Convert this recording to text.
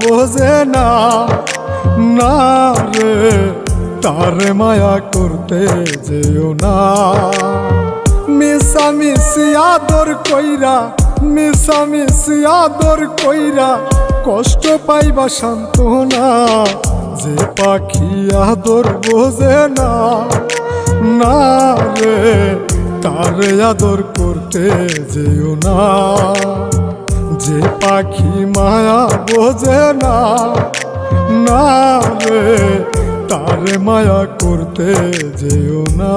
বোঝে না না রে, তারে মায়া করতে যেও না। মিশামিশি আদর কইরা, মিশামিশি আদর কইরা কষ্ট পাইবা সান্ত্বনা। যে পাখি আদর বোঝে না না রে, তারে আদর করতে যেও না। যে পাখি মায়া বোঝে না না রে, তারে মায়া করতে যেও না।